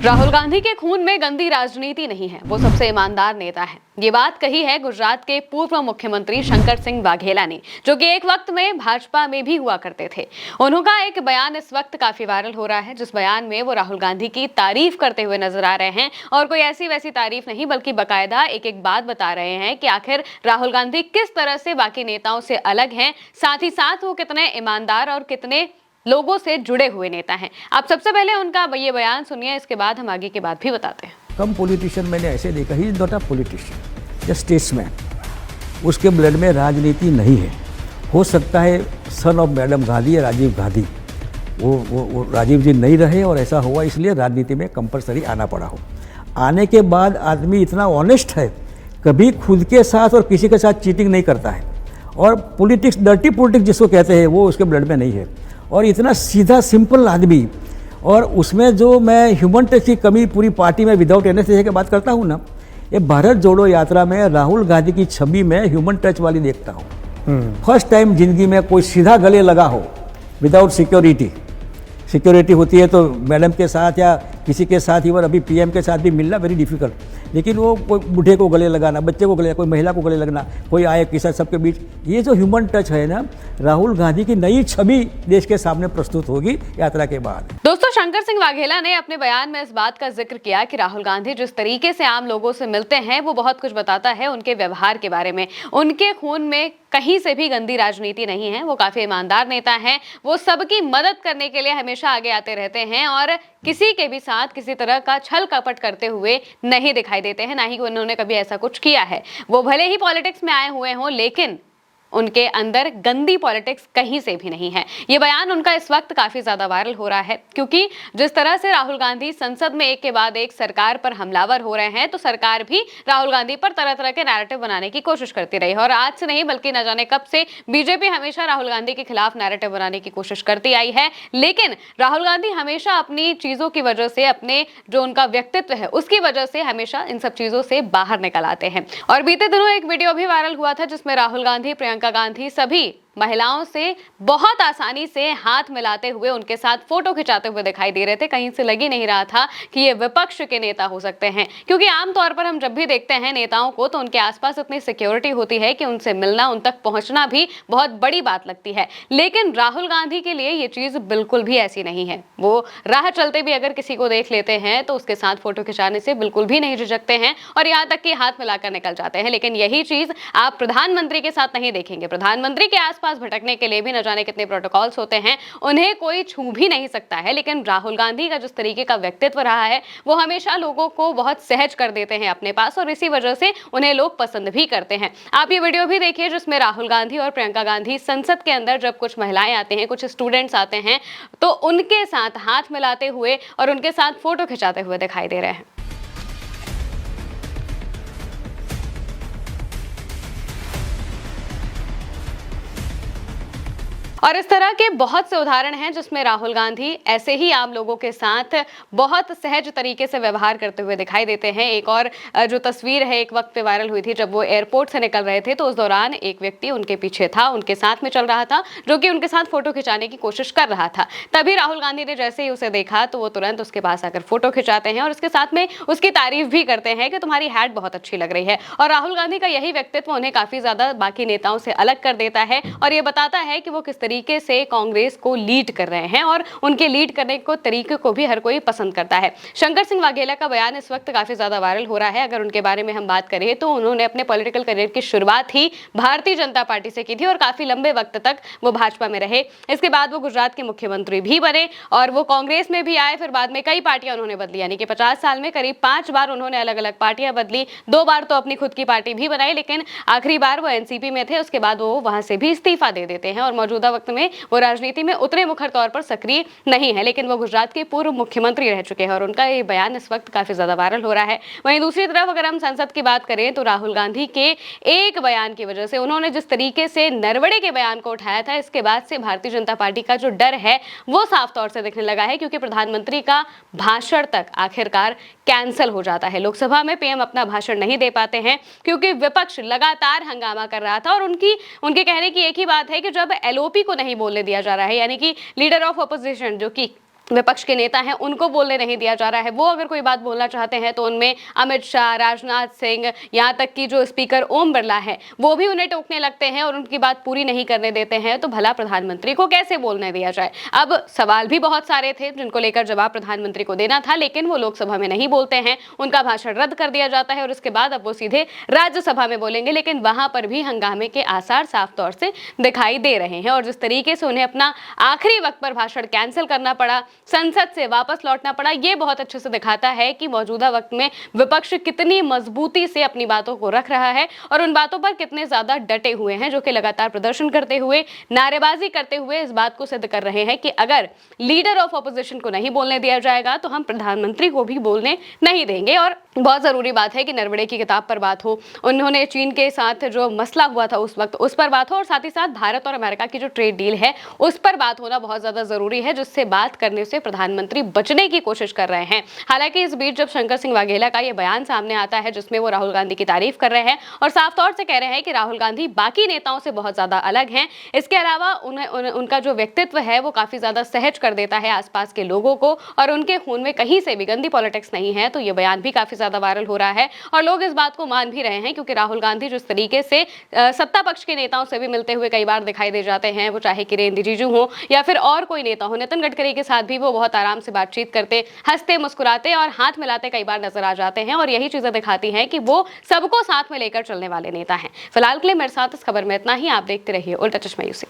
राहुल गांधी के खून में गंदी राजनीति नहीं है, वो सबसे ईमानदार नेता है। ये बात कही है गुजरात के पूर्व मुख्यमंत्री शंकर सिंह वाघेला ने, जो कि एक वक्त में भाजपा में भी हुआ करते थे। उनका एक बयान इस वक्त काफी वायरल हो रहा है, जिस बयान में वो राहुल गांधी की तारीफ करते हुए नजर आ रहे हैं और कोई ऐसी वैसी तारीफ नहीं, बल्कि बाकायदा एक एक बात बता रहे हैं कि आखिर राहुल गांधी किस तरह से बाकी नेताओं से अलग हैं, साथ ही साथ वो कितने ईमानदार और कितने लोगों से जुड़े हुए नेता हैं। आप सबसे पहले उनका ये बयान सुनिए, इसके बाद हम आगे की बात भी बताते हैं। कम पॉलिटिशियन मैंने ऐसे देखा, he is not a politician, just statesman. उसके ब्लड में राजनीति नहीं है। हो सकता है सन ऑफ मैडम गांधी या राजीव गांधी वो राजीव जी नहीं रहे और ऐसा हुआ इसलिए राजनीति में कंपलसरी आना पड़ा हो। आने के बाद आदमी इतना ऑनेस्ट है, कभी खुद के साथ और किसी के साथ चीटिंग नहीं करता है, और पॉलिटिक्स, डर्टी पॉलिटिक्स जिसको कहते हैं, वो उसके ब्लड में नहीं है। और इतना सीधा सिंपल आदमी, और उसमें जो मैं ह्यूमन टच की कमी पूरी पार्टी में विदाउट एनेस्थीसिया की बात करता हूँ ना, ये भारत जोड़ो यात्रा में राहुल गांधी की छवि में ह्यूमन टच वाली देखता हूँ। फर्स्ट टाइम जिंदगी में कोई सीधा गले लगा हो विदाउट सिक्योरिटी। सिक्योरिटी होती है तो मैडम के साथ या किसी के साथ, इवन अभी पीएम के साथ भी मिलना वेरी डिफिकल्ट, लेकिन वो कोई बूढ़े को गले लगाना, बच्चे को गले, कोई महिला को गले लगना, कोई आए किसी सबके बीच, ये जो ह्यूमन टच है ना, राहुल गांधी की नई छवि देश के सामने प्रस्तुत होगी यात्रा के बाद। दोस्तों, शंकर सिंह वाघेला ने अपने बयान में इस बात का जिक्र किया कि राहुल गांधी जिस तरीके से आम लोगों से मिलते हैं, वो बहुत कुछ बताता है उनके व्यवहार के बारे में। उनके खून में कहीं से भी गंदी राजनीति नहीं है, वो काफी ईमानदार नेता हैं, वो सबकी मदद करने के लिए हमेशा आगे आते रहते हैं और किसी के भी साथ किसी तरह का छल कपट करते हुए नहीं दिखाई देते हैं, ना ही उन्होंने कभी ऐसा कुछ किया है। वो भले ही पॉलिटिक्स में आए हुए हों, लेकिन उनके अंदर गंदी पॉलिटिक्स कहीं से भी नहीं है। ये बयान उनका इस वक्त काफी ज्यादा वायरल हो रहा है, क्योंकि जिस तरह से राहुल गांधी संसद में एक के बाद एक सरकार पर हमलावर हो रहे हैं, तो सरकार भी राहुल गांधी पर तरह तरह के नैरेटिव बनाने की कोशिश करती रही है। और आज से नहीं, बल्कि न जाने कब से बीजेपी हमेशा राहुल गांधी के खिलाफ नैरेटिव बनाने की कोशिश करती आई है, लेकिन राहुल गांधी हमेशा अपनी चीजों की वजह से, अपने जो उनका व्यक्तित्व है उसकी वजह से हमेशा इन सब चीजों से बाहर निकल आते हैं। और बीते दिनों एक वीडियो भी वायरल हुआ था, जिसमें राहुल गांधी, प्रियंका गांधी सभी महिलाओं से बहुत आसानी से हाथ मिलाते हुए उनके साथ फोटो खिंचाते हुए दिखाई दे रहे थे। कहीं से लग ही नहीं रहा था कि ये विपक्ष के नेता हो सकते हैं, क्योंकि आमतौर पर हम जब भी देखते हैं नेताओं को, तो उनके आसपास इतनी सिक्योरिटी होती है कि उनसे मिलना, उन तक पहुंचना भी बहुत बड़ी बात लगती है। लेकिन राहुल गांधी के लिए ये चीज बिल्कुल भी ऐसी नहीं है। वो राह चलते भी अगर किसी को देख लेते हैं तो उसके साथ फोटो खिंचाने से बिल्कुल भी नहीं झिझकते हैं, और यहाँ तक कि हाथ मिलाकर निकल जाते हैं। लेकिन यही चीज आप प्रधानमंत्री के साथ नहीं देखेंगे। प्रधानमंत्री के आसपास भटकने के लिए भी न जाने कितने प्रोटोकॉल्स होते हैं, उन्हें कोई छू भी नहीं सकता है। लेकिन राहुल गांधी का जिस तरीके का व्यक्तित्व रहा है, वो हमेशा लोगों को बहुत सहज कर देते हैं अपने पास, और इसी वजह से उन्हें लोग पसंद भी करते हैं। आप ये वीडियो भी देखिए, जिसमें राहुल गांधी और प्रियंका गांधी संसद के अंदर जब कुछ महिलाएं आते हैं, कुछ स्टूडेंट्स आते हैं, तो उनके साथ हाथ मिलाते हुए और उनके साथ फोटो खिंचाते हुए दिखाई दे रहे हैं। और इस तरह के बहुत से उदाहरण हैं जिसमें राहुल गांधी ऐसे ही आम लोगों के साथ बहुत सहज तरीके से व्यवहार करते हुए दिखाई देते हैं। एक और जो तस्वीर है, एक वक्त पे वायरल हुई थी, जब वो एयरपोर्ट से निकल रहे थे, तो उस दौरान एक व्यक्ति उनके पीछे था, उनके साथ में चल रहा था, जो कि उनके साथ फोटो खिंचाने की कोशिश कर रहा था। तभी राहुल गांधी ने जैसे ही उसे देखा, तो वो तुरंत उसके पास आकर फोटो खिंचाते हैं और उसके साथ में उसकी तारीफ भी करते हैं कि तुम्हारी हैट बहुत अच्छी लग रही है। और राहुल गांधी का यही व्यक्तित्व उन्हें काफी ज्यादा बाकी नेताओं से अलग कर देता है, और ये बताता है कि वो किस तरीके से कांग्रेस को लीड कर रहे हैं, और उनके लीड करने को तरीके को भी हर कोई पसंद करता है। शंकर सिंह वाघेला का बयान इस वक्त काफी ज्यादा वायरल हो रहा है। अगर उनके बारे में हम बात करें, तो उन्होंने अपने पॉलिटिकल करियर की शुरुआत ही भारतीय जनता पार्टी से की थी, और काफी लंबे वक्त तक वो भाजपा में रहे। इसके बाद वो गुजरात के मुख्यमंत्री भी बने, और वो कांग्रेस में भी आए। फिर बाद में कई पार्टियां उन्होंने बदली, यानी कि 50 साल में करीब 5 बार उन्होंने अलग अलग पार्टियां बदली। 2 बार तो अपनी खुद की पार्टी भी बनाई, लेकिन आखिरी बार वो एनसीपी में थे। उसके बाद वो वहां से भी इस्तीफा दे देते हैं, और मौजूदा वक्त में वो राजनीति में उतने मुखर तौर पर सक्रिय नहीं है, लेकिन वो गुजरात के पूर्व मुख्यमंत्री रह चुके हैं, और उनका ये बयान इस वक्त काफी ज्यादा वायरल हो रहा है। वहीं दूसरी तरफ अगर हम संसद की बात करें, तो राहुल गांधी के एक बयान की वजह से, उन्होंने जिस तरीके से नरवड़े के बयान को उठाया था, इसके बाद से भारतीय जनता पार्टी का जो डर है वो साफ तौर से दिखने लगा है, क्योंकि प्रधानमंत्री का भाषण तक आखिरकार कैंसिल हो जाता है। लोकसभा में पीएम अपना भाषण नहीं दे पाते हैं, क्योंकि विपक्ष लगातार हंगामा कर रहा था, और उनके कहने की एक ही बात है कि जब एलओपी को नहीं बोलने दिया जा रहा है, यानी कि लीडर ऑफ अपोजिशन, जो कि विपक्ष के नेता हैं उनको बोलने नहीं दिया जा रहा है। वो अगर कोई बात बोलना चाहते हैं तो उनमें अमित शाह, राजनाथ सिंह, यहाँ तक कि जो स्पीकर ओम बिरला है वो भी उन्हें टोकने लगते हैं और उनकी बात पूरी नहीं करने देते हैं। तो भला प्रधानमंत्री को कैसे बोलने दिया जाए? अब सवाल भी बहुत सारे थे जिनको लेकर जवाब प्रधानमंत्री को देना था, लेकिन वो लोकसभा में नहीं बोलते हैं, उनका भाषण रद्द कर दिया जाता है और उसके बाद अब वो सीधे राज्यसभा में बोलेंगे। लेकिन वहां पर भी हंगामे के आसार साफ तौर से दिखाई दे रहे हैं और जिस तरीके से उन्हें अपना आखिरी वक्त पर भाषण कैंसिल करना पड़ा, संसद से वापस लौटना पड़ा, ये बहुत अच्छे से दिखाता है कि मौजूदा वक्त में विपक्ष कितनी मजबूती से अपनी बातों को रख रहा है और उन बातों पर कितने ज्यादा डटे हुए हैं, जो कि लगातार प्रदर्शन करते हुए, नारेबाजी करते हुए इस बात को सिद्ध कर रहे हैं कि अगर लीडर ऑफ ऑपोजिशन को नहीं बोलने दिया जाएगा तो हम प्रधानमंत्री को भी बोलने नहीं देंगे। और बहुत जरूरी बात है कि नरवणे की किताब पर बात हो, उन्होंने चीन के साथ जो मसला हुआ था उस वक्त उस पर बात हो, और साथ ही साथ भारत और अमेरिका की जो ट्रेड डील है उस पर बात होना बहुत ज्यादा जरूरी है, जिससे बात करने से प्रधानमंत्री बचने की कोशिश कर रहे हैं। हालांकि इस बीच जब शंकर सिंह वाघेला का यह बयान सामने आता है जिसमें वो राहुल गांधी की तारीफ कर रहे हैं और साफ तौर से कह रहे हैं कि राहुल गांधी बाकी नेताओं से बहुत ज्यादा अलग हैं, इसके अलावा उनका जो व्यक्तित्व है वो काफी ज्यादा सहज कर देता है आसपास के लोगों को और उनके खून में कहीं से भी गंदी पॉलिटिक्स नहीं है, तो ये बयान भी काफी ज्यादा वायरल हो रहा है और लोग इस बात को मान भी रहे हैं, क्योंकि राहुल गांधी जिस तरीके से सत्ता पक्ष के नेताओं से भी मिलते हुए कई बार दिखाई दे जाते हैं, वो चाहे किरेन रिजिजू हो या फिर और कोई नेता हो, नितिन गडकरी के साथ भी वो बहुत आराम से बातचीत करते, हंसते मुस्कुराते और हाथ मिलाते कई बार नजर आ जाते हैं और यही चीजें दिखाती हैं कि वो सबको साथ में लेकर चलने वाले नेता हैं। फिलहाल के लिए मेरे साथ इस खबर में इतना ही। आप देखते रहिए उल्टा चश्मा यूसी।